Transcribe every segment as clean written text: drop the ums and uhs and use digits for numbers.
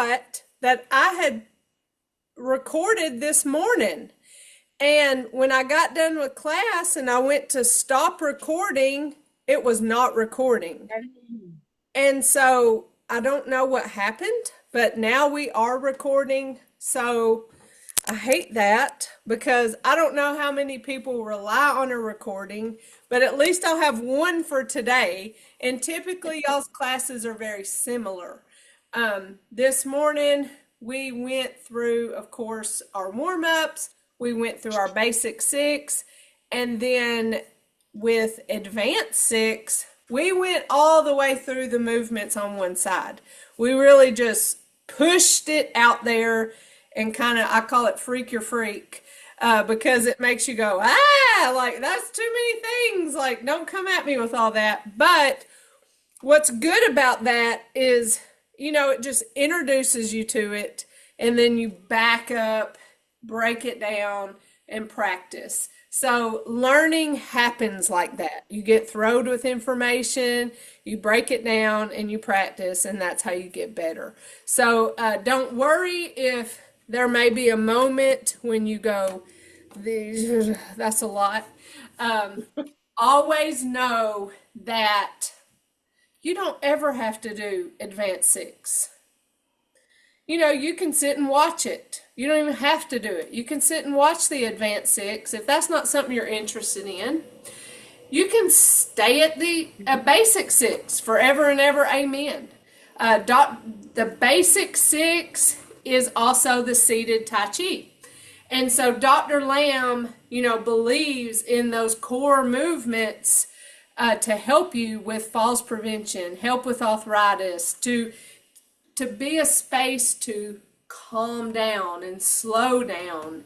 thought that I had recorded this morning. And when I got done with class and I went to stop recording, it was not recording. And so I don't know what happened, but now we are recording. So I hate that because I don't know how many people rely on a recording, but at least I'll have one for today. And typically, y'all's classes are very similar. This morning, we went through, of course, our warm ups, we went through our basic six, and then with advanced six, we went all the way through the movements on one side. We really just pushed it out there and kind of, I call it freak your freak, because it makes you go, like that's too many things. Like, don't come at me with all that. But what's good about that is, it just introduces you to it, and then you back up, break it down, and practice. So learning happens like that. You get thrown with information, you break it down, and you practice, and that's how you get better. So don't worry if there may be a moment when you go, that's a lot. Always know that you don't ever have to do advanced six. You can sit and watch it. You don't even have to do it. You can sit and watch the advanced six. If that's not something you're interested in, you can stay at the basic six forever and ever. Amen. The basic six is also the seated Tai Chi. And so Dr. Lamb, believes in those core movements to help you with falls prevention, help with arthritis, to be a space to calm down and slow down.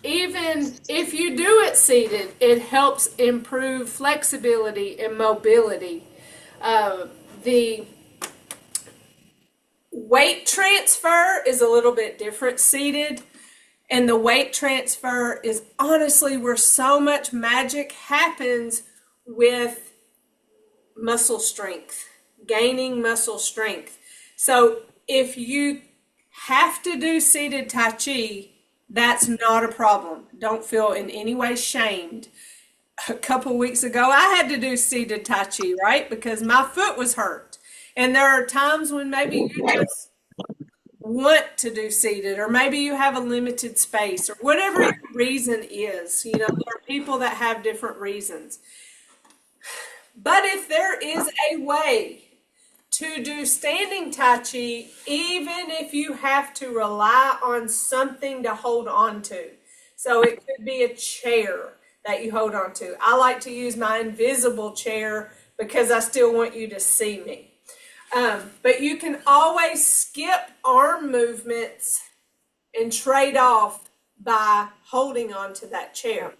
Even if you do it seated, it helps improve flexibility and mobility. The weight transfer is a little bit different seated, and the weight transfer is honestly where so much magic happens with muscle strength, gaining muscle strength. So if you have to do seated Tai Chi, that's not a problem. Don't feel in any way shamed. A couple weeks ago, I had to do seated Tai Chi, right? Because my foot was hurt. And there are times when maybe you just want to do seated, or maybe you have a limited space, or whatever your reason is. There are people that have different reasons. But if there is a way to do standing Tai Chi, even if you have to rely on something to hold on to. So it could be a chair that you hold on to. I like to use my invisible chair because I still want you to see me. But you can always skip arm movements and trade off by holding on to that chair.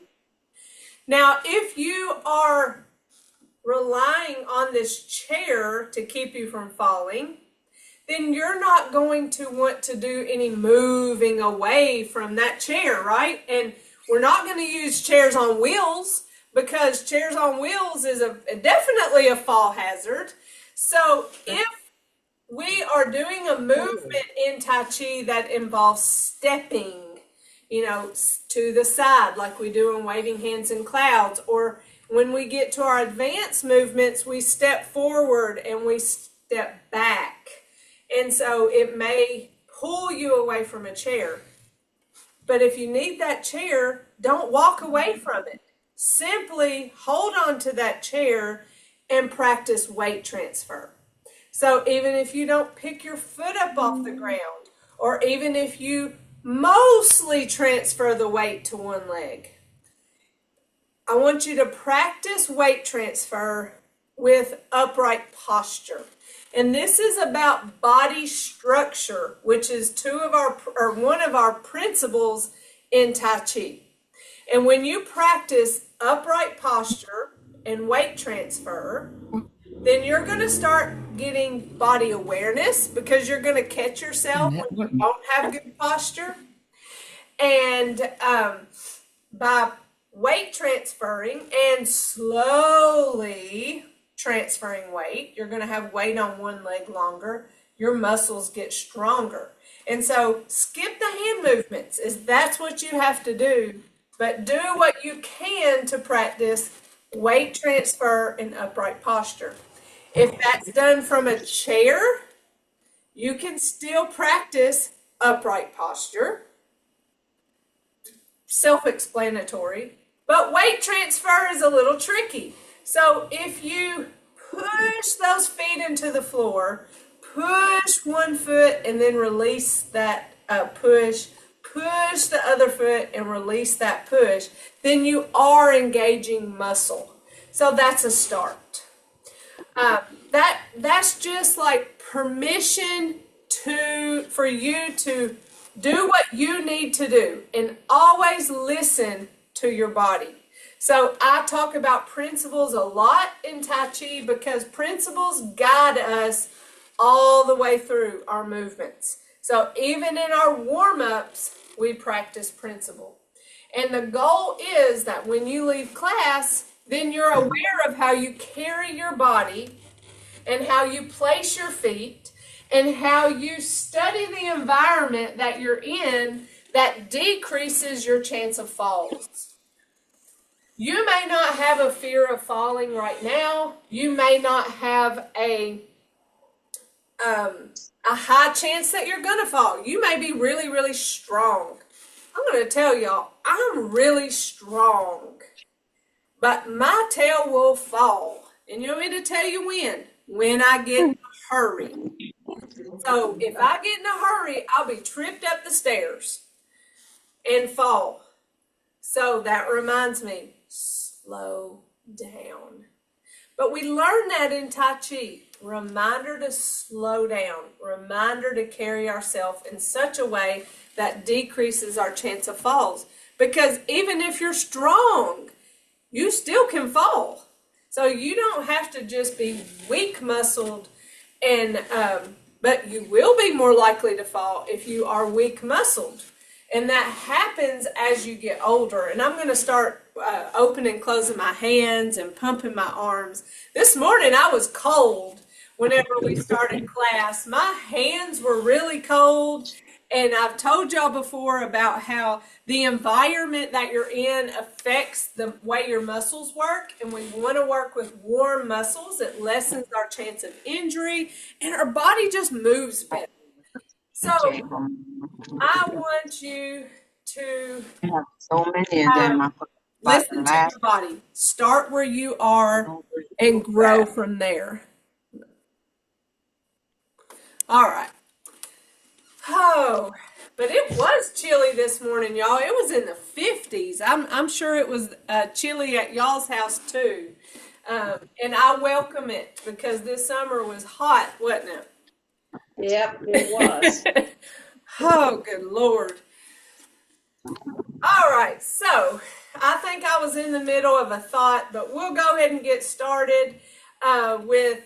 Now, if you are relying on this chair to keep you from falling, then you're not going to want to do any moving away from that chair, right? And we're not going to use chairs on wheels, because chairs on wheels is definitely a fall hazard. So if we are doing a movement in Tai Chi that involves stepping, to the side like we do in waving hands in clouds, or when we get to our advanced movements, we step forward and we step back. And so it may pull you away from a chair. But if you need that chair, don't walk away from it. Simply hold on to that chair and practice weight transfer. So even if you don't pick your foot up off the ground, or even if you mostly transfer the weight to one leg, I want you to practice weight transfer with upright posture. And this is about body structure, which is one of our principles in Tai Chi. And when you practice upright posture and weight transfer, then you're going to start getting body awareness, because you're going to catch yourself when you don't have good posture. And by weight transferring and slowly transferring weight, you're going to have weight on one leg longer your muscles get stronger. And so skip the hand movements, is that's what you have to do, but do what you can to practice weight transfer and upright posture. If that's done from a chair, you can still practice upright posture. Self-explanatory, but weight transfer is a little tricky. So if you push those feet into the floor, push one foot and then release that push the other foot and release that push, then you are engaging muscle. So that's a start. That's just like permission for you to do what you need to do, and always listen to your body. So I talk about principles a lot in Tai Chi because principles guide us all the way through our movements. So even in our warm-ups, we practice principle. And the goal is that when you leave class, then you're aware of how you carry your body and how you place your feet and how you study the environment that you're in that decreases your chance of falls. You may not have a fear of falling right now. You may not have a high chance that you're going to fall. You may be really, really strong. I'm going to tell y'all, I'm really strong, but my tail will fall. And you want me to tell you when? When I get in a hurry. So if I get in a hurry, I'll be tripped up the stairs and fall. So that reminds me, slow down. But we learn that in Tai Chi. Reminder to slow down. Reminder to carry ourselves in such a way that decreases our chance of falls. Because even if you're strong, you still can fall. So you don't have to just be weak-muscled, but you will be more likely to fall if you are weak-muscled. And that happens as you get older. And I'm going to start opening and closing my hands and pumping my arms. This morning I was cold whenever we started class. My hands were really cold. And I've told y'all before about how the environment that you're in affects the way your muscles work. And we want to work with warm muscles. It lessens our chance of injury. And our body just moves better. So I want you to so many of them. listen to your body. Start where you are and grow from there. All right. Oh, but it was chilly this morning, y'all. It was in the 50s. I'm sure it was chilly at y'all's house too. And I welcome it because this summer was hot, wasn't it? Yep, it was. Oh, good Lord. All right, so I think I was in the middle of a thought, but we'll go ahead and get started with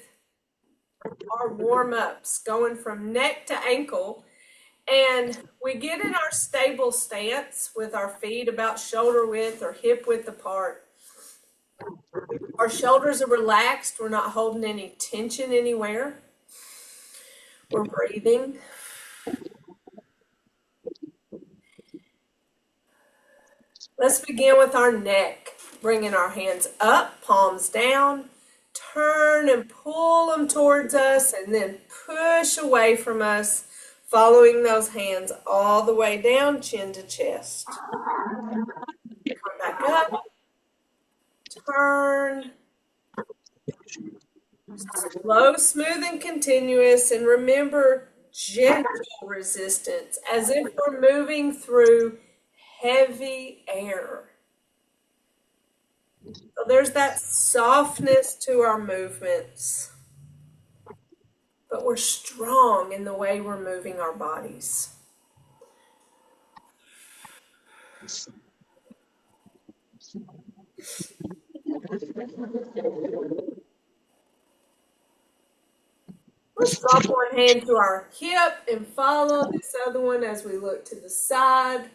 our warm-ups, going from neck to ankle. And we get in our stable stance with our feet about shoulder width or hip width apart. Our shoulders are relaxed. We're not holding any tension anywhere. We're breathing. Let's begin with our neck. Bringing our hands up, palms down. Turn and pull them towards us and then push away from us, following those hands all the way down, chin to chest. Come back up. Turn. Slow, smooth, and continuous. And remember, gentle resistance, as if we're moving through heavy air. So there's that softness to our movements, but we're strong in the way we're moving our bodies. Let's drop one hand to our hip and follow this other one as we look to the side.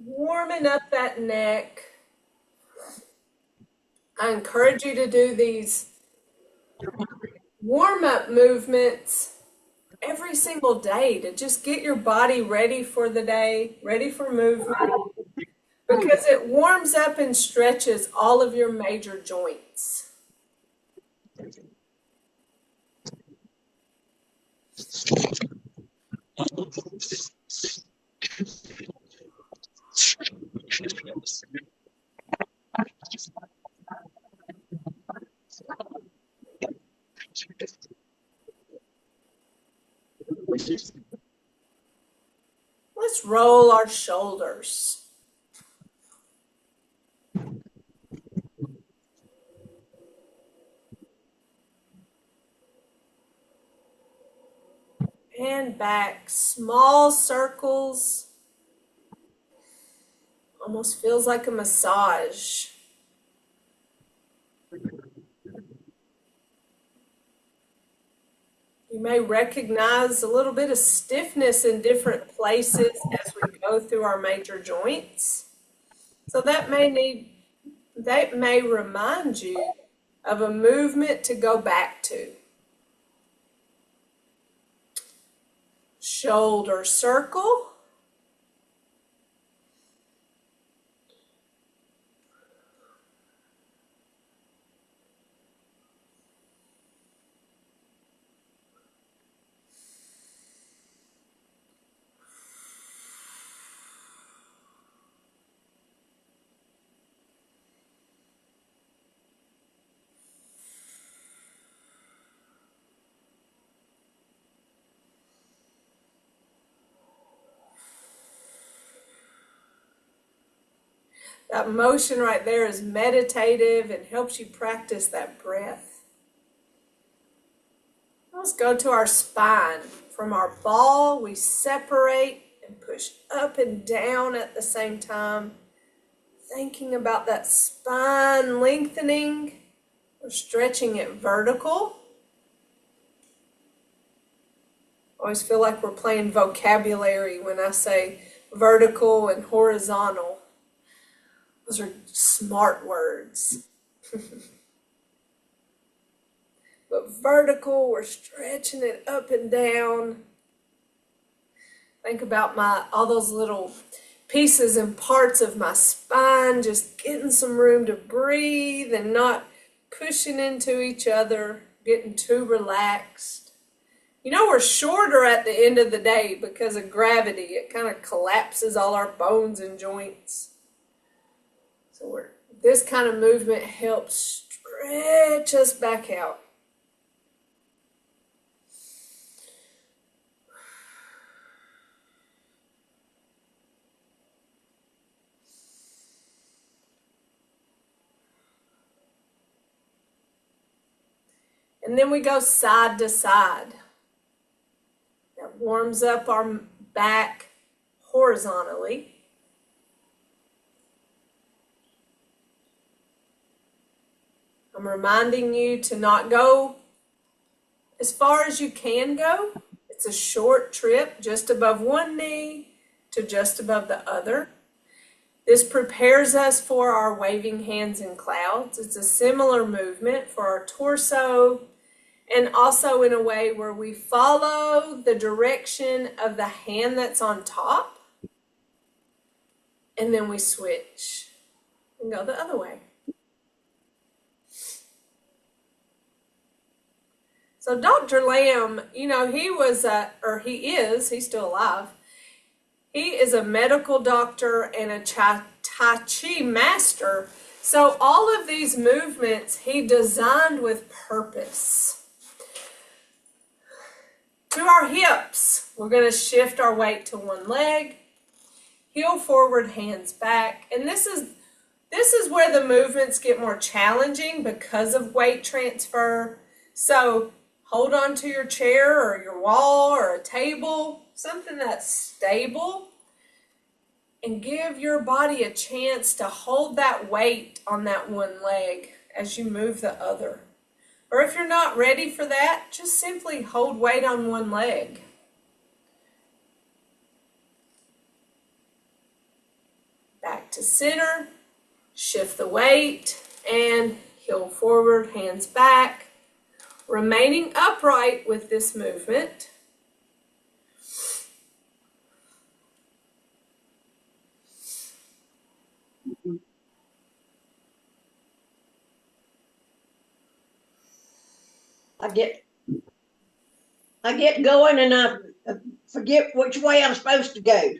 Warming up that neck. I encourage you to do these warm-up movements every single day to just get your body ready for the day, ready for movement, because it warms up and stretches all of your major joints. Let's roll our shoulders. And back, small circles. Almost feels like a massage. You may recognize a little bit of stiffness in different places as we go through our major joints. So that may remind you of a movement to go back to. Shoulder circle. That motion right there is meditative and helps you practice that breath. Let's go to our spine. From our ball, we separate and push up and down at the same time. Thinking about that spine lengthening. We're stretching it vertical. Always feel like we're playing vocabulary when I say vertical and horizontal. Those are smart words. But vertical, we're stretching it up and down. Think about all those little pieces and parts of my spine, just getting some room to breathe and not pushing into each other, getting too relaxed. You know, we're shorter at the end of the day because of gravity. It kind of collapses all our bones and joints. So this kind of movement helps stretch us back out. And then we go side to side. That warms up our back horizontally. I'm reminding you to not go as far as you can go. It's a short trip, just above one knee to just above the other. This prepares us for our waving hands in clouds. It's a similar movement for our torso, and also in a way where we follow the direction of the hand that's on top, and then we switch and go the other way. So Dr. Lamb, you know, he's still alive. He is a medical doctor and a Tai Chi master. So all of these movements he designed with purpose. To our hips, we're going to shift our weight to one leg, heel forward, hands back. And this is where the movements get more challenging because of weight transfer. So hold on to your chair or your wall or a table, something that's stable, and give your body a chance to hold that weight on that one leg as you move the other. Or if you're not ready for that, just simply hold weight on one leg. Back to center, shift the weight, and heel forward, hands back, remaining upright with this movement. I get going and I forget which way I'm supposed to go.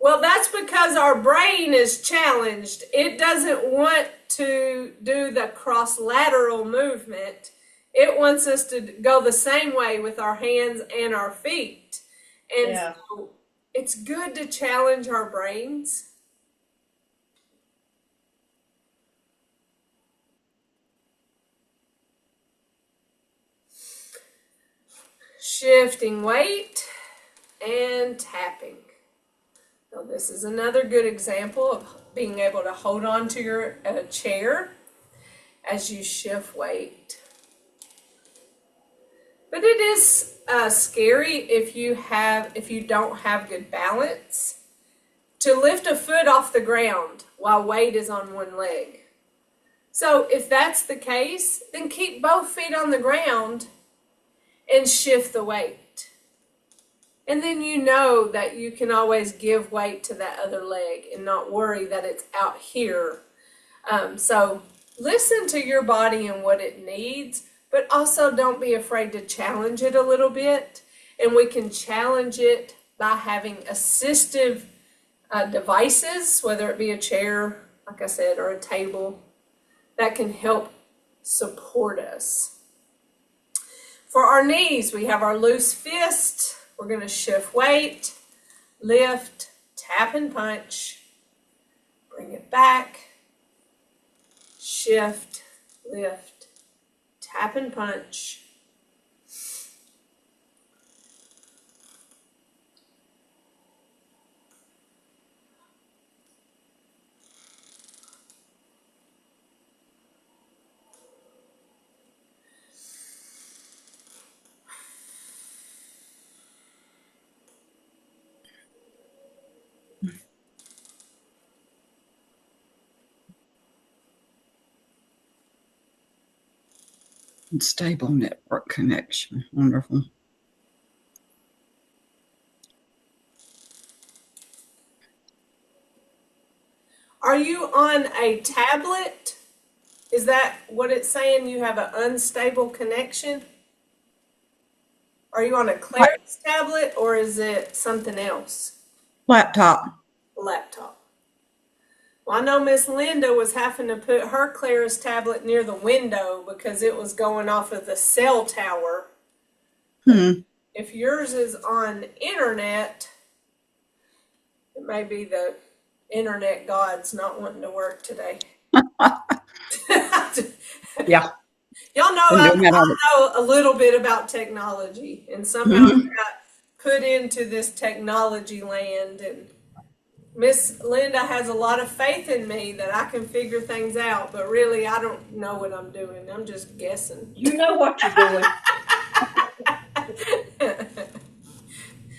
Well, that's because our brain is challenged. It doesn't want to do the cross-lateral movement. It wants us to go the same way with our hands and our feet. And so it's good to challenge our brains. Shifting weight and tapping. So this is another good example of being able to hold on to your chair as you shift weight. But it is scary if you don't have good balance to lift a foot off the ground while weight is on one leg. So if that's the case, then keep both feet on the ground and shift the weight. And then you know that you can always give weight to that other leg and not worry that it's out here. So listen to your body and what it needs, but also don't be afraid to challenge it a little bit. And we can challenge it by having assistive devices, whether it be a chair, like I said, or a table, that can help support us. For our knees, we have our loose fist. We're going to shift weight, lift, tap and punch, bring it back, shift, lift, tap and punch. Stable network connection. Wonderful. Are you on a tablet? Is that what it's saying? You have an unstable connection? Are you on a Claris tablet or is it something else? Laptop. Laptop. Well, I know Miss Linda was having to put her Claris tablet near the window because it was going off of the cell tower. If yours is on internet, it may be the internet gods not wanting to work today. Yeah. Y'all know I know a little bit about technology, and somehow I got put into this technology land, and Miss Linda has a lot of faith in me that I can figure things out, but really I don't know what I'm doing. I'm just guessing. You know what you're doing.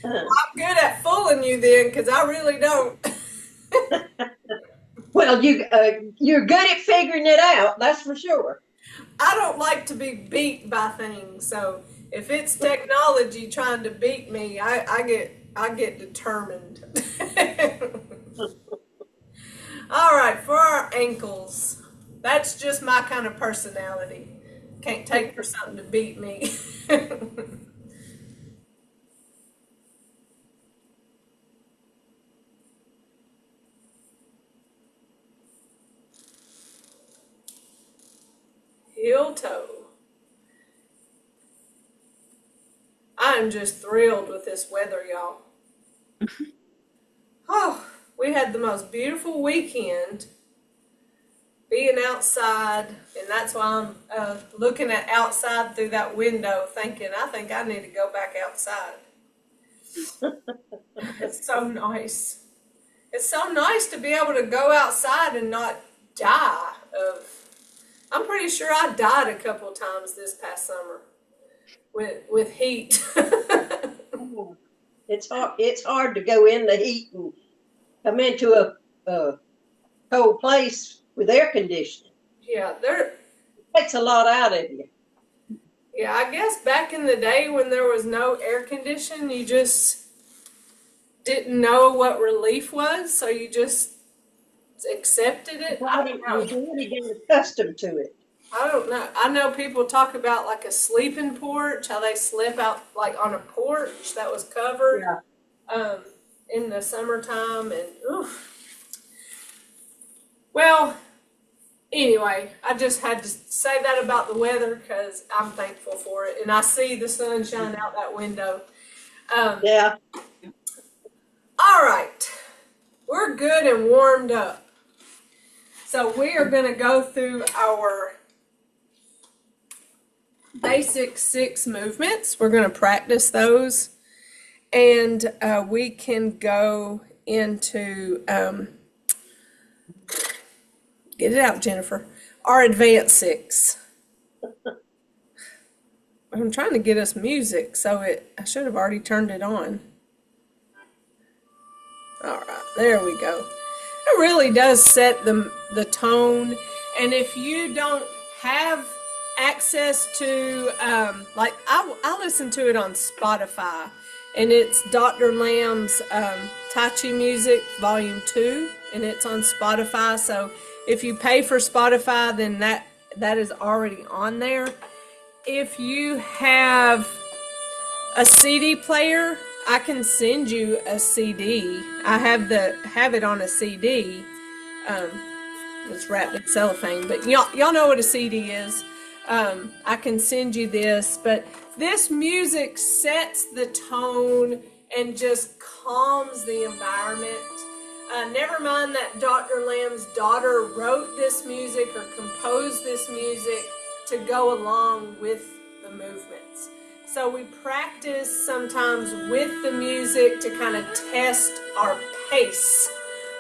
I'm good at fooling you then, because I really don't. Well, you're good at figuring it out, that's for sure. I don't like to be beat by things, so if it's technology trying to beat me, I get determined. All right, for our ankles, that's just my kind of personality. Can't take for something to beat me. Heel toe. I am just thrilled with this weather, y'all. Oh, we had the most beautiful weekend being outside, and that's why I'm looking at outside through that window thinking, I think I need to go back outside. It's so nice. It's so nice to be able to go outside and not die of, I'm pretty sure I died a couple of times this past summer with heat. It's hard to go in the heat and come into a cold place with air conditioning. Yeah, Takes a lot out of you. yeah, I guess back in the day when there was no air conditioning, you just didn't know what relief was, so you just accepted it. I don't You know. already get accustomed to it. I don't know. I know people talk about like a sleeping porch, how they slept out like on a porch that was covered Yeah. in the summertime, and oof. Well, anyway, I just had to say that about the weather because I'm thankful for it, and I see the sun shine out that window. Yeah. All right, we're good and warmed up. So we are going to go through our basic 6 movements. We're going to practice those, and we can go into, get it out, Jennifer, our advanced 6. I'm trying to get us music, so I should have already turned it on. All right, there we go. It really does set the tone, and if you don't have access to, like I listen to it on Spotify, and it's Dr. Lamb's Tai Chi Music Volume 2, and it's on Spotify. So if you pay for Spotify, then that is already on there. If you have a CD player, I can send you a CD. I have it on a CD. It's wrapped in cellophane, but y'all know what a CD is. I can send you this, but this music sets the tone and just calms the environment. Never mind that Dr. Lamb's daughter wrote this music or composed this music to go along with the movements. So we practice sometimes with the music to kind of test our pace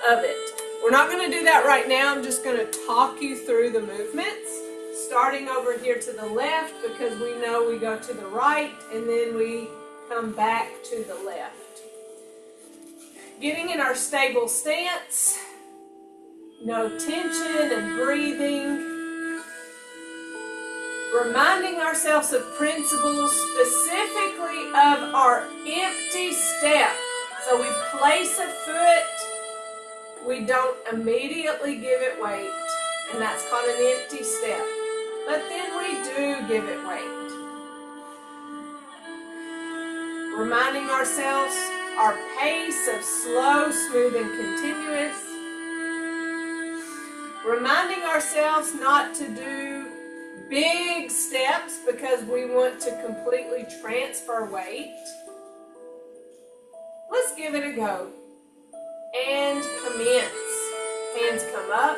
of it. We're not going to do that right now. I'm just going to talk you through the movements, starting over here to the left because we know we go to the right and then we come back to the left. Getting in our stable stance, no tension and breathing. Reminding ourselves of principles, specifically of our empty step. So we place a foot, we don't immediately give it weight, and that's called an empty step. But then we do give it weight. Reminding ourselves our pace of slow, smooth, and continuous. Reminding ourselves not to do big steps because we want to completely transfer weight. Let's give it a go. And commence. Hands come up,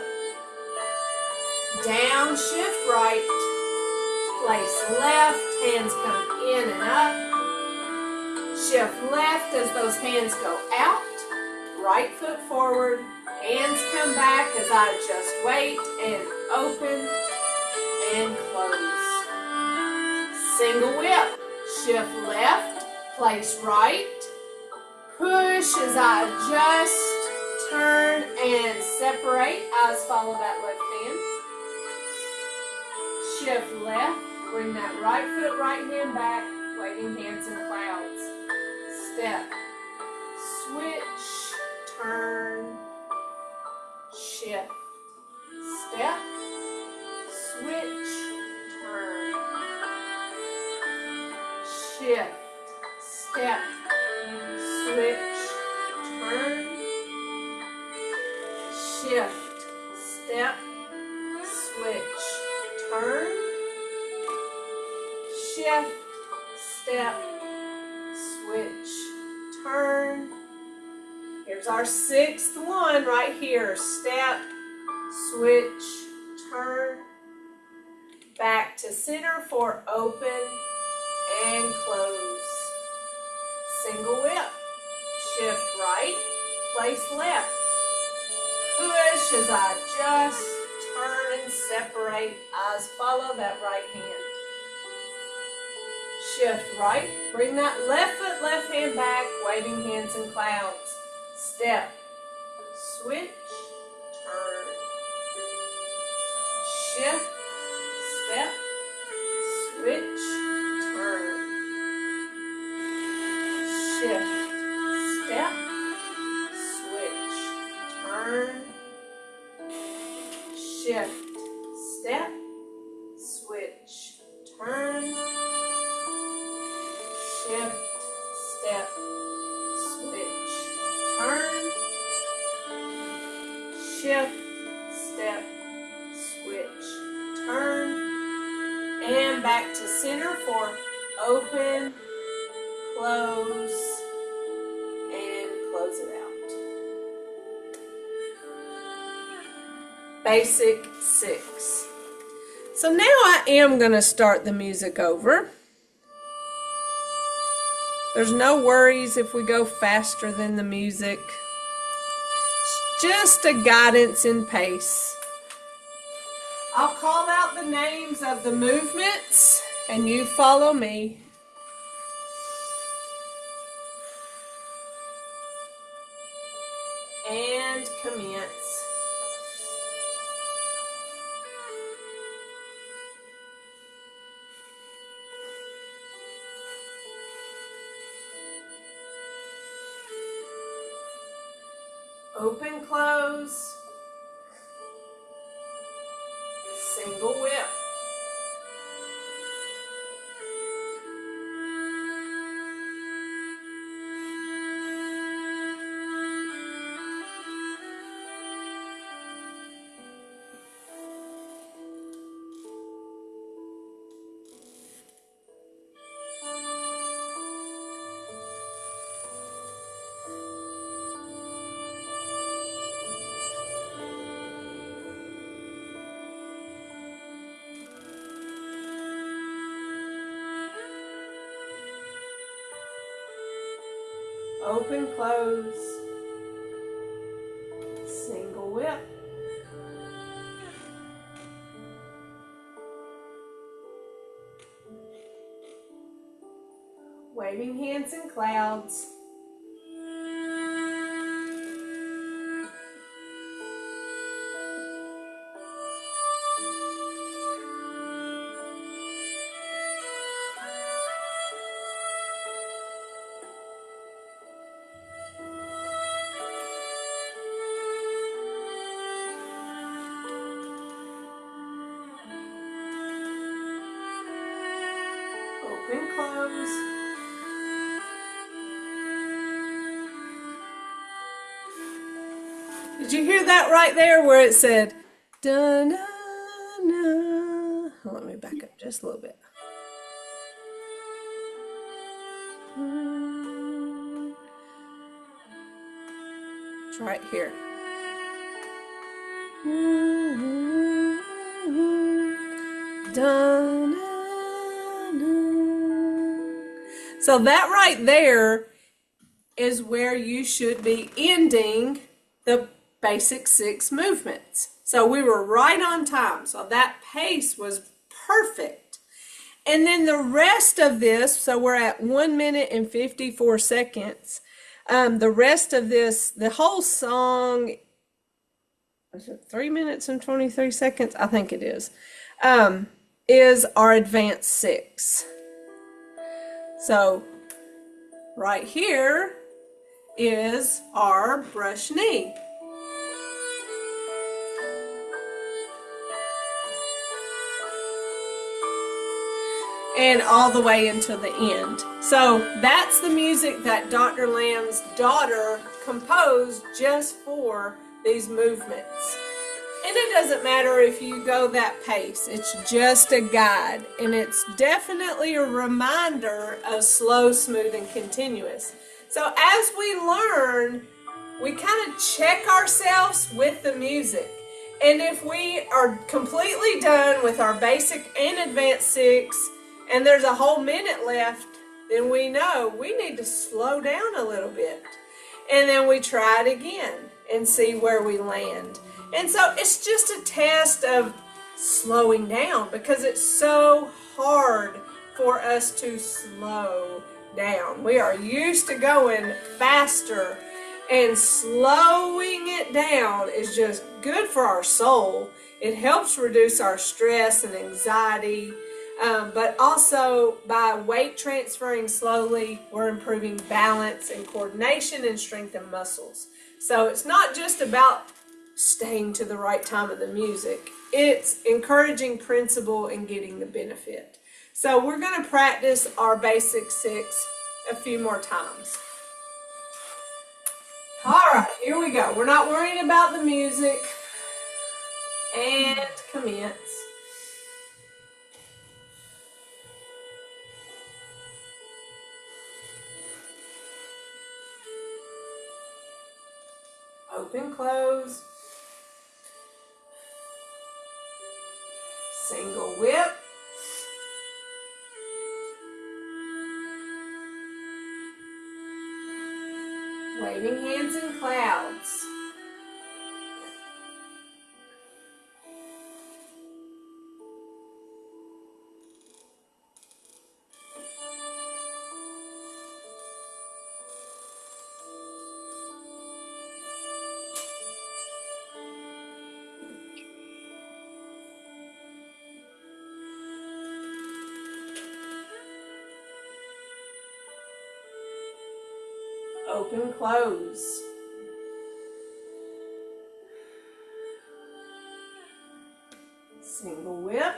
down, shift right, place left, hands come in and up, shift left as those hands go out, right foot forward, hands come back as I adjust weight and open and close. Single whip, shift left, place right, push as I adjust, turn and separate, eyes follow that left hand. Shift left, bring that right foot, right hand back, waving hands in clouds. Step, switch, turn, shift, step, switch, turn, shift, step, switch, turn, shift, step, switch, turn, shift, step, switch, turn. Here's our 6th one right here. Step, switch, turn. Back to center for open and close. Single whip. Shift right, place left. Push as I adjust, turn and separate. Eyes follow that right hand. Shift right, bring that left foot, left hand back, waving hands in clouds. Step, switch, turn. shift, step, switch, turn, shift, step, switch, turn, shift, step, switch, turn, shift, step, switch, turn, shift, step, switch, turn, and back to center for open, close, and close it out. Basic 6. So now I am going to start the music over. There's no worries if we go faster than the music. It's just a guidance in pace. I'll call out the names of the movements and you follow me. And commence. Open, close, single whip, open, close, single whip, waving hands in clouds, open, close, did you hear that right there where it said da-na-na? Let me back up just a little bit. It's right here. So that right there is where you should be ending the basic 6 movements. So we were right on time. So that pace was perfect. And then the rest of this, so we're at 1 minute and 54 seconds. The rest of this, the whole song, is it 3 minutes and 23 seconds? I think it is our advanced 6. So right here is our brush knee. And all the way until the end. So that's the music that Dr. Lamb's daughter composed just for these movements. And it doesn't matter if you go that pace, it's just a guide. And it's definitely a reminder of slow, smooth, and continuous. So as we learn, we kind of check ourselves with the music. And if we are completely done with our basic and advanced 6, and there's a whole minute left, then we know we need to slow down a little bit. And then we try it again and see where we land. And so it's just a test of slowing down because it's so hard for us to slow down. We are used to going faster And slowing it down is just good for our soul. It helps reduce our stress and anxiety. But also by weight transferring slowly, we're improving balance and coordination and strengthen muscles. So it's not just about staying to the right time of the music. It's encouraging principle and getting the benefit. So we're going to practice our basic 6 a few more times. All right, here we go. We're not worrying about the music. And commence. Open, close. Single whip. Waving hands in clouds. Open, close. Single whip.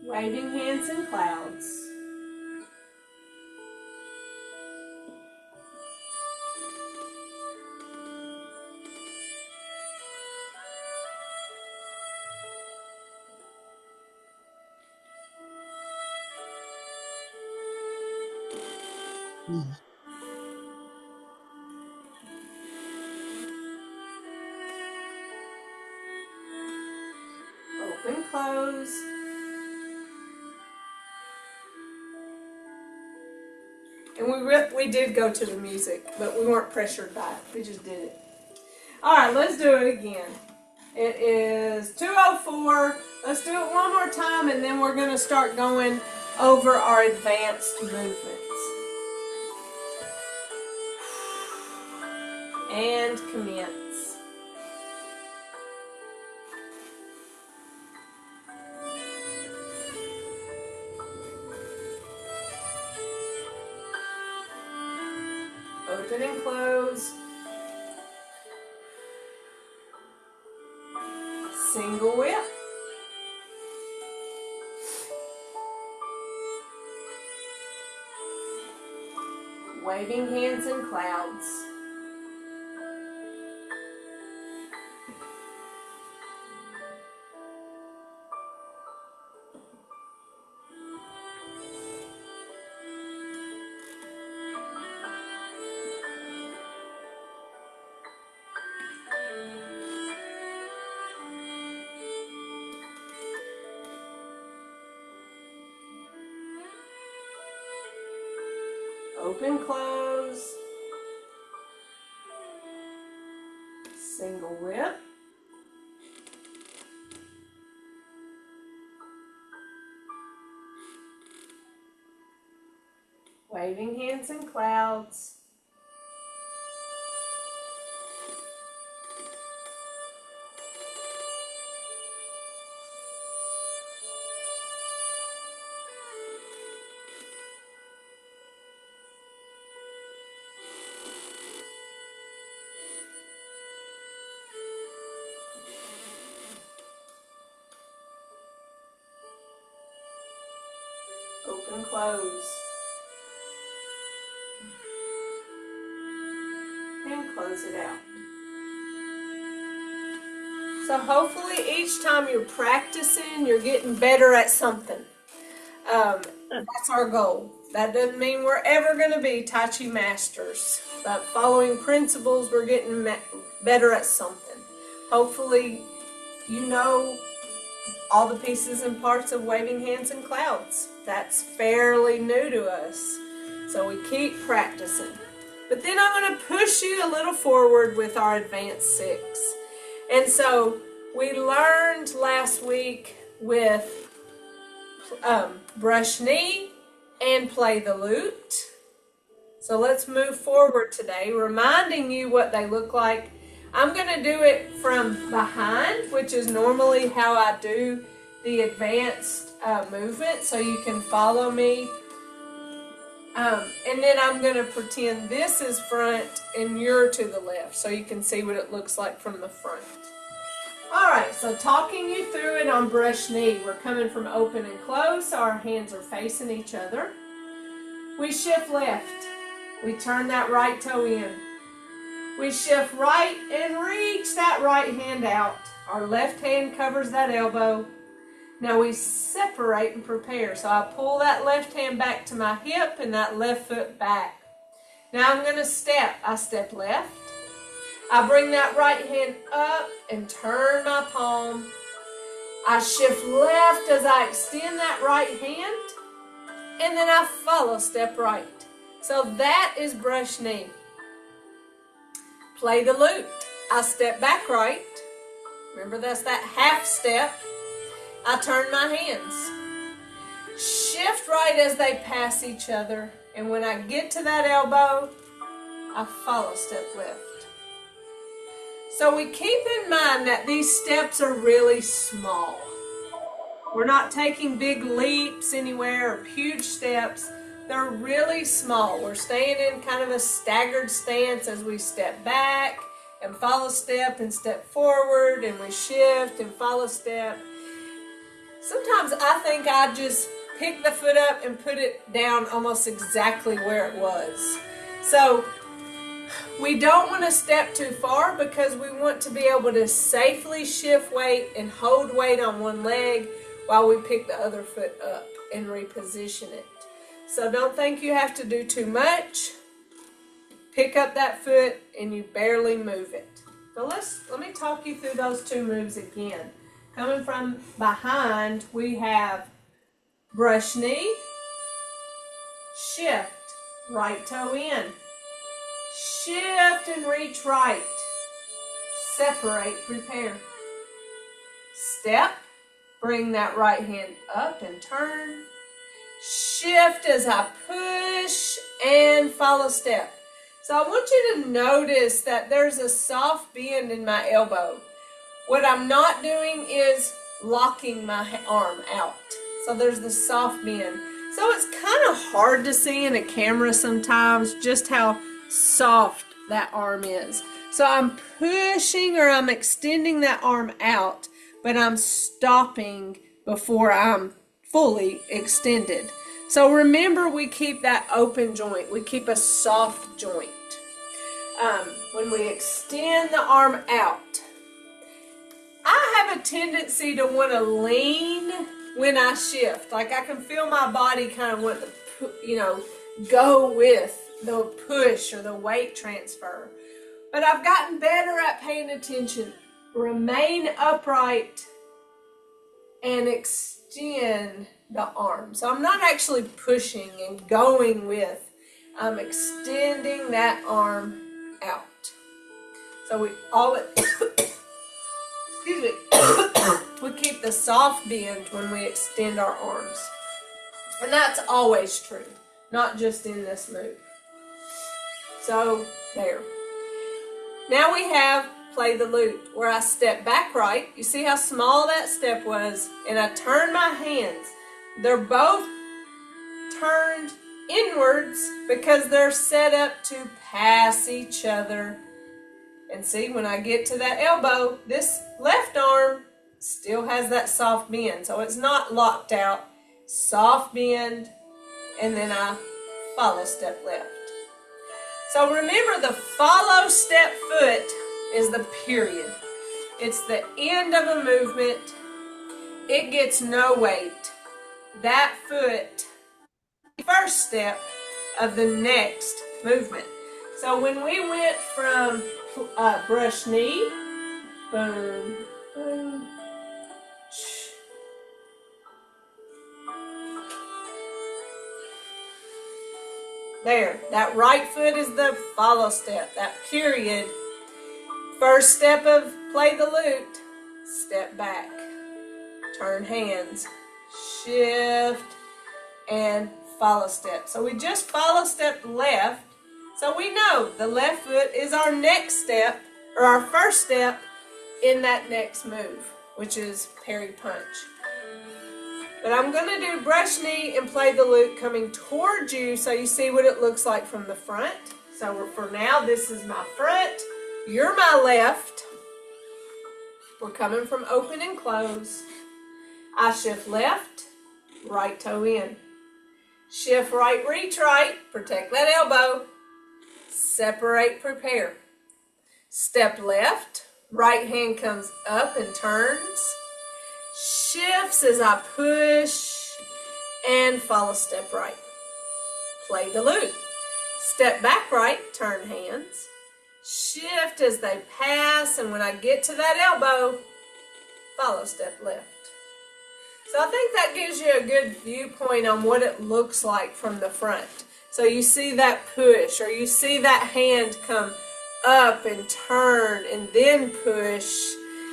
Waving hands in clouds. Open, close. And we did go to the music, but we weren't pressured by it. We just did it. All right, let's do it again. It is 2:04. Let's do it one more time, and then we're going to start going over our advanced movements. And commence. Open and close. Single whip. Waving hands in clouds. Open, close. Single whip. Waving hands in clouds. Open, close. And close it out. So hopefully each time you're practicing, you're getting better at something. That's our goal. That doesn't mean we're ever going to be Tai Chi masters, but following principles, we're getting better at something. Hopefully you know all the pieces and parts of waving hands in clouds. That's fairly new to us. So we keep practicing. But then I'm going to push you a little forward with our advanced 6. And so we learned last week with brush knee, and play the lute. So let's move forward today, reminding you what they look like. I'm going to do it from behind, which is normally how I do the advanced movement, so you can follow me. And then I'm going to pretend this is front and you're to the left, so you can see what it looks like from the front. Alright, so talking you through it on brush knee. We're coming from open and close, so our hands are facing each other. We shift left. We turn that right toe in. We shift right and reach that right hand out. Our left hand covers that elbow. Now we separate and prepare. So I pull that left hand back to my hip and that left foot back. Now I'm going to step. I step left. I bring that right hand up and turn my palm. I shift left as I extend that right hand. And then I follow step right. So that is brush knee. Play the lute. I step back right. Remember, that's that half step. I turn my hands. Shift right as they pass each other. And when I get to that elbow, I follow step left. So we keep in mind that these steps are really small. We're not taking big leaps anywhere or huge steps. They're really small. We're staying in kind of a staggered stance as we step back and follow step and step forward, and we shift and follow step. Sometimes I think I just pick the foot up and put it down almost exactly where it was. So we don't want to step too far because we want to be able to safely shift weight and hold weight on one leg while we pick the other foot up and reposition it. So don't think you have to do too much. Pick up that foot and you barely move it. So let me talk you through those two moves again. Coming from behind, we have brush knee, shift, right toe in, shift and reach right, separate, prepare, step, bring that right hand up and turn, shift as I push and follow step. So I want you to notice that there's a soft bend in my elbow. What I'm not doing is locking my arm out. So there's the soft bend. So it's kind of hard to see in a camera sometimes just how soft that arm is. So I'm pushing or I'm extending that arm out, but I'm stopping before I'm fully extended. So remember, we keep that open joint. We keep a soft joint. When we extend the arm out, I have a tendency to want to lean when I shift. Like I can feel my body kind of want to, go with the push or the weight transfer. But I've gotten better at paying attention. Remain upright and extend the arm. So I'm not actually pushing and going with. I'm extending that arm out. So we always, excuse me, we keep the soft bend when we extend our arms. And that's always true, not just in this move. So there. Now we have play the lute, where I step back right. You see how small that step was? And I turn my hands. They're both turned inwards because they're set up to pass each other. And see, when I get to that elbow, this left arm still has that soft bend. So it's not locked out. Soft bend, and then I follow step left. So remember, the follow step foot is the period. It's the end of a movement. It gets no weight. That foot, first step of the next movement. So when we went from brush knee, boom, boom, there, that right foot is the follow step, that period. First step of play the lute, step back, turn hands, shift, and follow step. So we just follow step left. So we know the left foot is our next step, or our first step in that next move, which is parry punch. But I'm going to do brush knee and play the loop coming towards you so you see what it looks like from the front. So for now, this is my front. You're my left. We're coming from open and close. I shift left, right toe in. Shift right, reach right, protect that elbow. Separate, prepare. Step left, right hand comes up and turns. Shifts as I push and follow step right. Play the loop. Step back right, turn hands. Shift as they pass, and when I get to that elbow, follow step left. So I think that gives you a good viewpoint on what it looks like from the front. So you see that push, or you see that hand come up and turn and then push.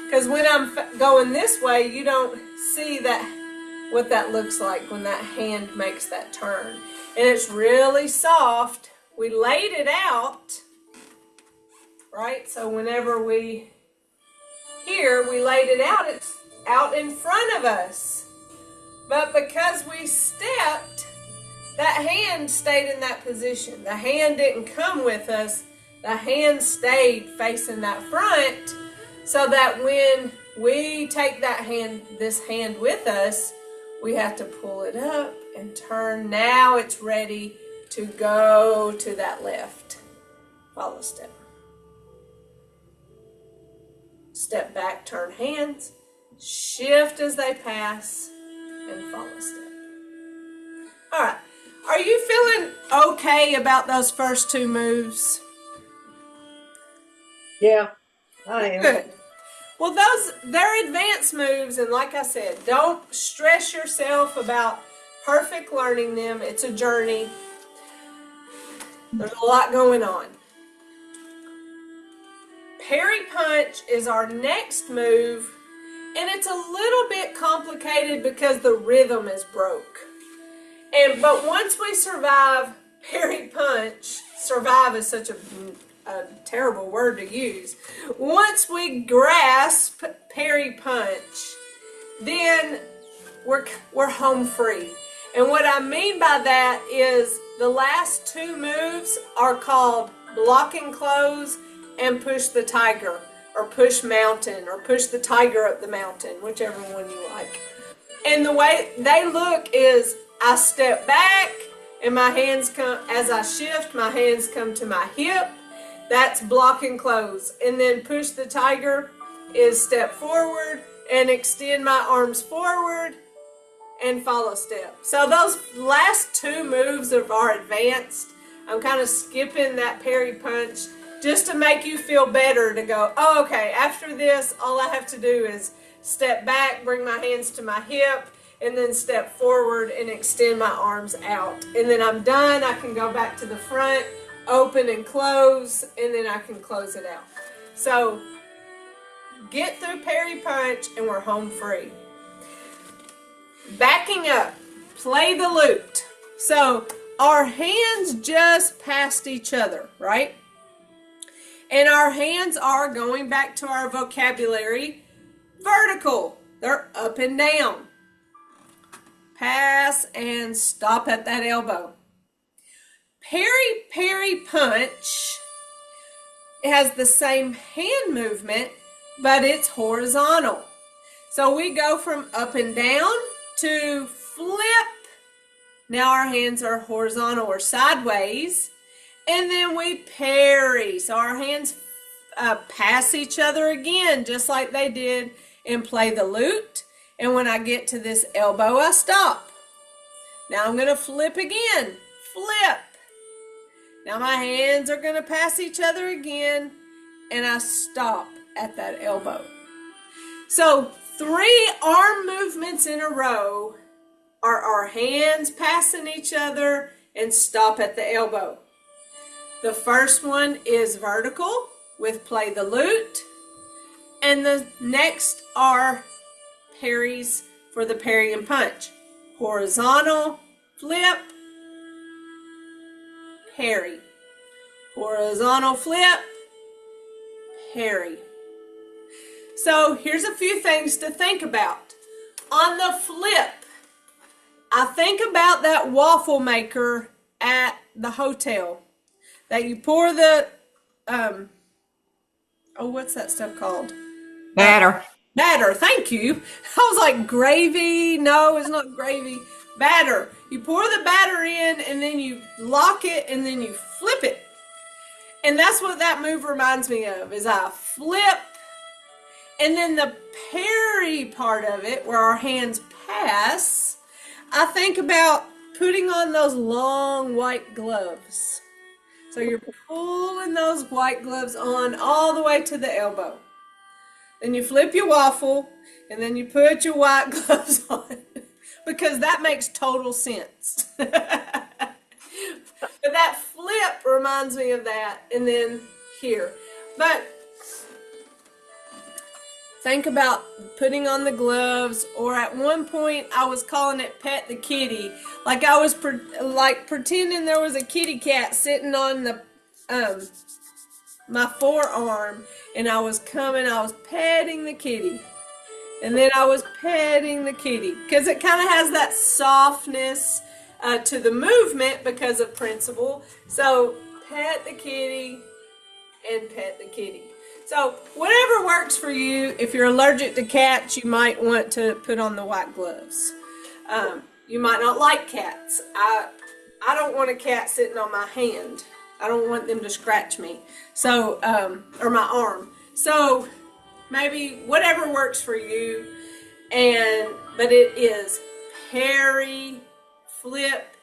Because when I'm going this way, you don't see that, what that looks like when that hand makes that turn. And it's really soft. We laid it out, right? So whenever we laid it out, it's out in front of us. But because we stepped, that hand stayed in that position. The hand didn't come with us. The hand stayed facing that front, so that when we take that hand, this hand with us, we have to pull it up and turn. Now it's ready to go to that left. Follow step. Step back, turn hands, shift as they pass, and follow step. All right. Are you feeling okay about those first two moves? Yeah, I am. Good. Well, they're advanced moves, and like I said, don't stress yourself about perfect learning them. It's a journey. There's a lot going on. Parry punch is our next move, and it's a little bit complicated because the rhythm is broke. But once we survive parry punch, survive is such a terrible word to use. Once we grasp parry punch, then we're home free. And what I mean by that is the last two moves are called block and close and push the tiger, or push mountain, or push the tiger up the mountain, whichever one you like. And the way they look is I step back and my hands come, as I shift, my hands come to my hip. That's block and close. And then push the tiger is step forward and extend my arms forward and follow step. So those last two moves are advanced. I'm kind of skipping that parry punch just to make you feel better, to go, oh, okay, after this, all I have to do is step back, bring my hands to my hip, and then step forward and extend my arms out. And then I'm done. I can go back to the front, open and close, and then I can close it out. So get through parry punch and we're home free. Backing up, play the loop. So our hands just passed each other, right? And our hands are, going back to our vocabulary, vertical. They're up and down. Pass and stop at that elbow. Parry punch has the same hand movement, but it's horizontal. So we go from up and down to flip. Now our hands are horizontal or sideways. And then we parry. So our hands pass each other again, just like they did in play the lute. And when I get to this elbow, I stop. Now I'm going to flip again. Flip. Now my hands are going to pass each other again, and I stop at that elbow. So 3 arm movements in a row are our hands passing each other and stop at the elbow. The first one is vertical with play the lute, and the next are parries for the parry and punch. Horizontal, flip, parry. Horizontal flip, parry. So here's a few things to think about. On the flip, I think about that waffle maker at the hotel that you pour the, what's that stuff called? Batter. Batter, thank you. I was like, gravy. No, it's not gravy. Batter. You pour the batter in and then you lock it and then you flip it. And that's what that move reminds me of, is I flip, and then the parry part of it, where our hands pass, I think about putting on those long white gloves. So you're pulling those white gloves on all the way to the elbow. Then you flip your waffle, and then you put your white gloves on, because that makes total sense. But that flip reminds me of that, and then here. But think about putting on the gloves, or at one point I was calling it pet the kitty. Like I was pretending there was a kitty cat sitting on the my forearm, and I was petting the kitty. And then I was petting the kitty, because it kind of has that softness to the movement because of principle. So pet the kitty and pet the kitty. So whatever works for you. If you're allergic to cats, you might want to put on the white gloves. You might not like cats. I don't want a cat sitting on my hand. I don't want them to scratch me. So, or my arm. So maybe whatever works for you. But it is parry, flip,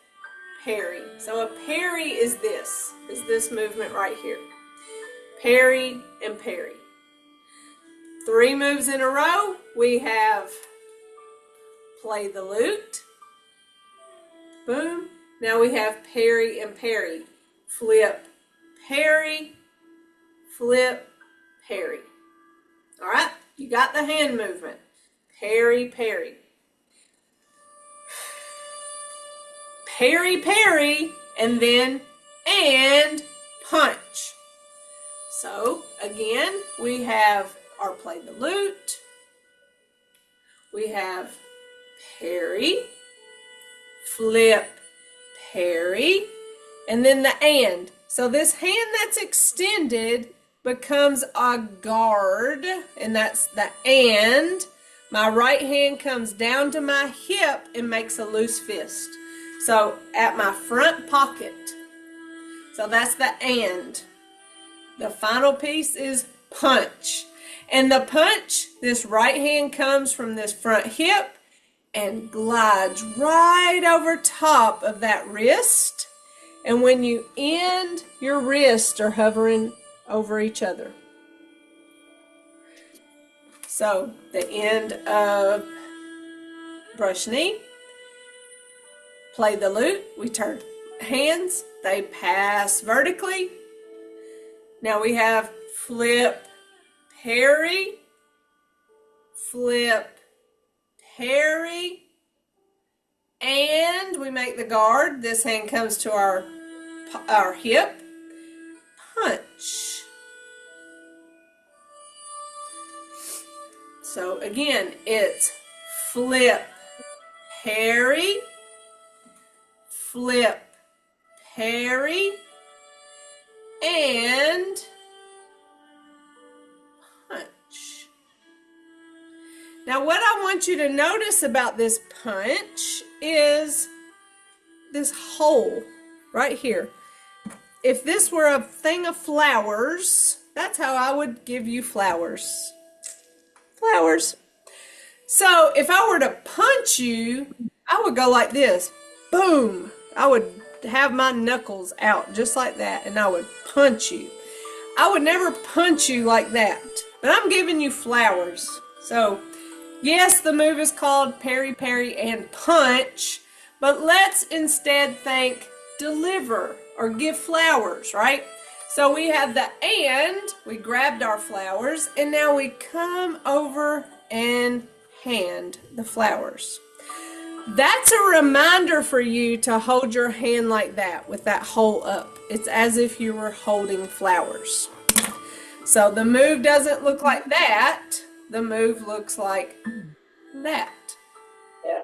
parry. So a parry is this movement right here. Parry and parry. 3 moves in a row. We have play the lute. Boom. Now we have parry and parry. Flip, parry, flip, parry. All right, you got the hand movement. Parry, parry. Parry, parry, and then punch. So again, we have our play the lute. We have parry, flip, parry, and then the and. So this hand that's extended becomes a guard, and that's the and. My right hand comes down to my hip and makes a loose fist. So at my front pocket. So that's the and. The final piece is punch. And the punch, this right hand comes from this front hip and glides right over top of that wrist. And when you end, your wrists are hovering over each other. So the end of brush knee, play the lute, we turn hands, they pass vertically. Now we have flip, parry, flip, parry, and we make the guard. This hand comes to our hip, punch. So again, it's flip, parry, flip, parry, and punch. Now what I want you to notice about this punch is this hole right here. If this were a thing of flowers, that's how I would give you flowers. Flowers. So if I were to punch you, I would go like this. Boom. I would have my knuckles out just like that, and I would punch you. I would never punch you like that, but I'm giving you flowers. So yes, the move is called parry, parry, and punch, but let's instead think deliver or give flowers, right? So we have the and, we grabbed our flowers, and now we come over and hand the flowers. That's a reminder for you to hold your hand like that with that hole up. It's as if you were holding flowers. So the move doesn't look like that. The move looks like that. Yeah.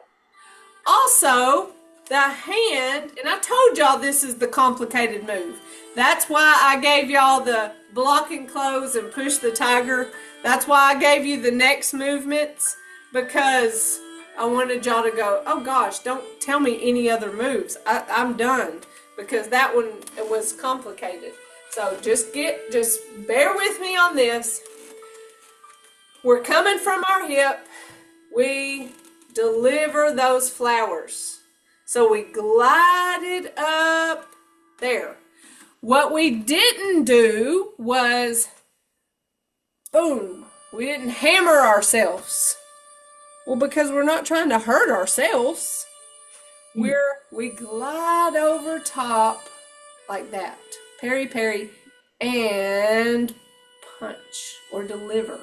Also, the hand, and I told y'all this is the complicated move. That's why I gave y'all the block and close and push the tiger. That's why I gave you the next movements, because I wanted y'all to go, oh gosh, don't tell me any other moves. I'm done, because that one was complicated. So just bear with me on this. We're coming from our hip. We deliver those flowers. So we glided up there. What we didn't do was, boom, we didn't hammer ourselves. Well, because we're not trying to hurt ourselves. We glide over top like that. Parry, parry, and punch or deliver.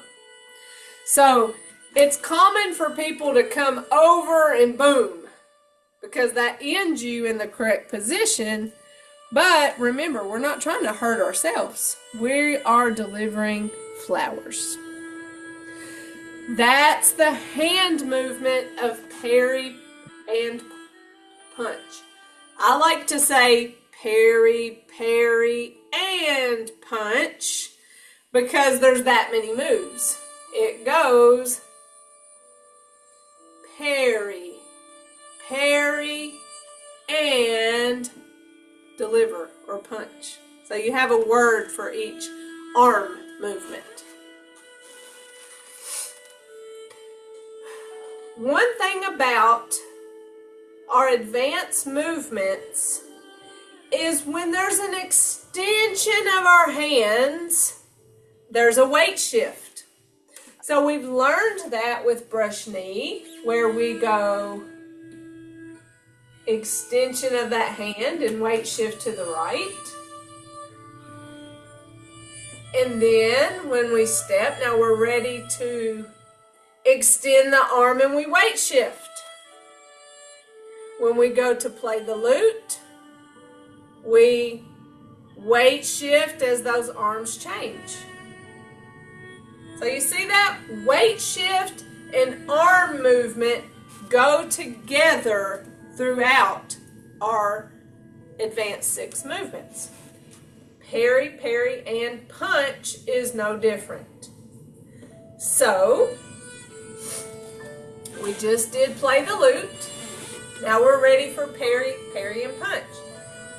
So it's common for people to come over and boom, because that ends you in the correct position. But remember, we're not trying to hurt ourselves. We are delivering flowers. That's the hand movement of parry and punch. I like to say parry, parry, and punch because there's that many moves. It goes parry, parry, and deliver or punch. So you have a word for each arm movement. One thing about our advanced movements is when there's an extension of our hands, there's a weight shift. So we've learned that with brush knee, where we go extension of that hand and weight shift to the right. And then when we step, now we're ready to extend the arm and we weight shift. When we go to play the lute, we weight shift as those arms change. So you see that? Weight shift and arm movement go together throughout our advanced 6 movements. Parry, parry, and punch is no different. So we just did play the lute. Now we're ready for parry, parry, and punch.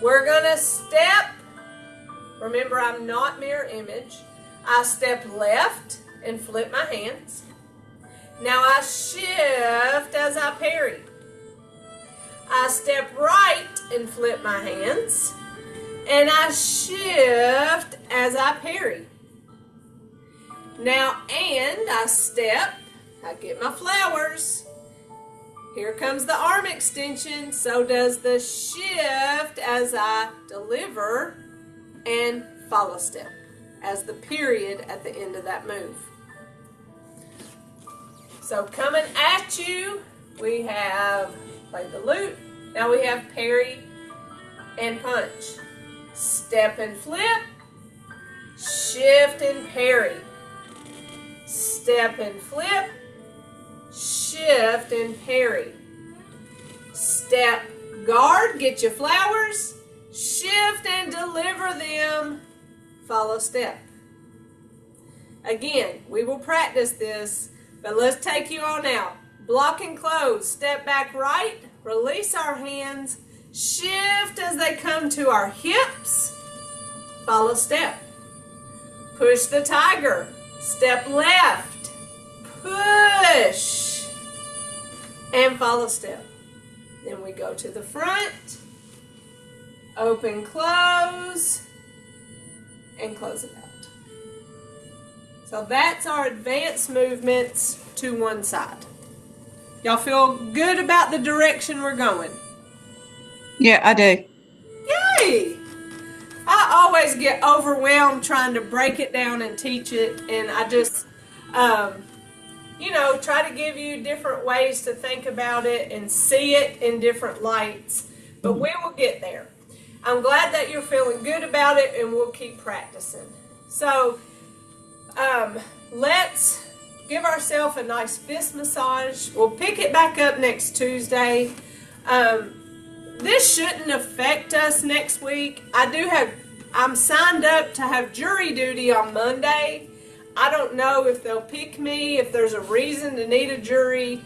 We're gonna step. Remember, I'm not mirror image. I step left and flip my hands. Now I shift as I parry. I step right and flip my hands. And I shift as I parry. Now, and I step, I get my flowers. Here comes the arm extension. So does the shift as I deliver, and follow step as the period at the end of that move. So coming at you, we have play the lute. Now we have parry and punch. Step and flip. Shift and parry. Step and flip. Shift and parry. Step, guard, get your flowers. Shift and deliver them. Follow step. Again, we will practice this, but let's take you on out. Block and close. Step back right. Release our hands. Shift as they come to our hips. Follow step. Push the tiger. Step left. Push. And follow step. Then we go to the front. Open, close. And close it out. So that's our advanced movements to one side. Y'all feel good about the direction we're going? Yeah, I do. Yay! I always get overwhelmed trying to break it down and teach it, and I just, try to give you different ways to think about it and see it in different lights. But we will get there. I'm glad that you're feeling good about it, and we'll keep practicing. So let's give ourselves a nice fist massage. We'll pick it back up next Tuesday. This shouldn't affect us next week. I'm signed up to have jury duty on Monday. I don't know if they'll pick me, if there's a reason to need a jury.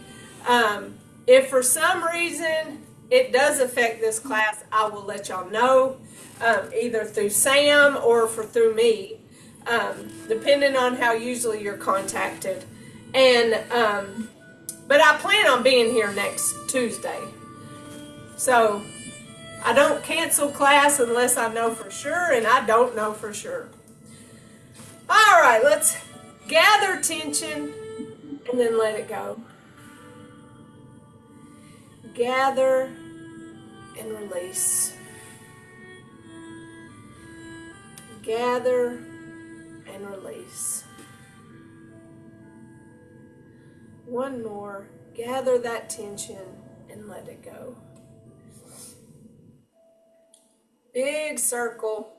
If for some reason it does affect this class, I will let y'all know, either through Sam or through me, depending on how usually you're contacted. But I plan on being here next Tuesday. So I don't cancel class unless I know for sure, and I don't know for sure. All right, let's gather tension and then let it go. Gather and release. Gather and release. One more. Gather that tension and let it go. Big circle.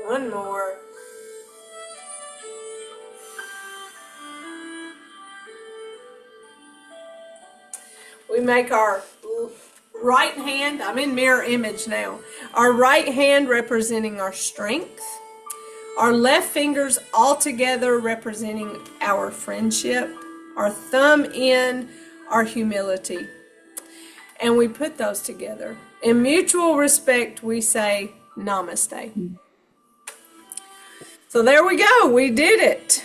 One more. We make our right hand, I'm in mirror image now, our right hand representing our strength, our left fingers all together representing our friendship, our thumb in our humility. And we put those together. In mutual respect, we say namaste. So there we go. We did it.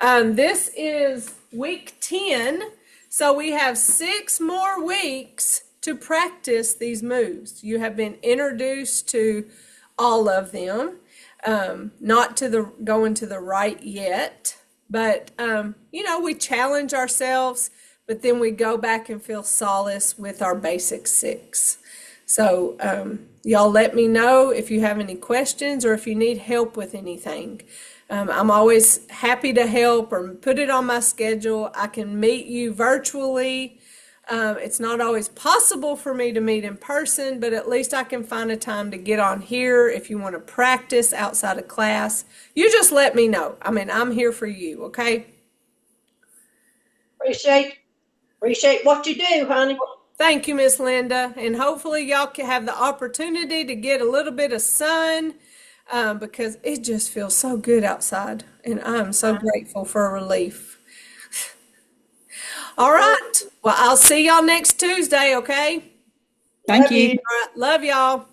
This is week 10. So we have 6 more weeks to practice these moves. You have been introduced to all of them. Not to going to the right yet. But, we challenge ourselves. But then we go back and feel solace with our basic 6. So y'all let me know if you have any questions or if you need help with anything. I'm always happy to help or put it on my schedule. I can meet you virtually. It's not always possible for me to meet in person, but at least I can find a time to get on here if you want to practice outside of class. You just let me know. I'm here for you, okay? Appreciate what you do, honey. Thank you, Miss Linda. And hopefully y'all can have the opportunity to get a little bit of sun because it just feels so good outside. And I'm so grateful for a relief. All right. Well, I'll see y'all next Tuesday, okay? Thank you. All right. Love y'all.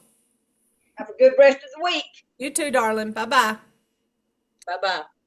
Have a good rest of the week. You too, darling. Bye-bye. Bye-bye.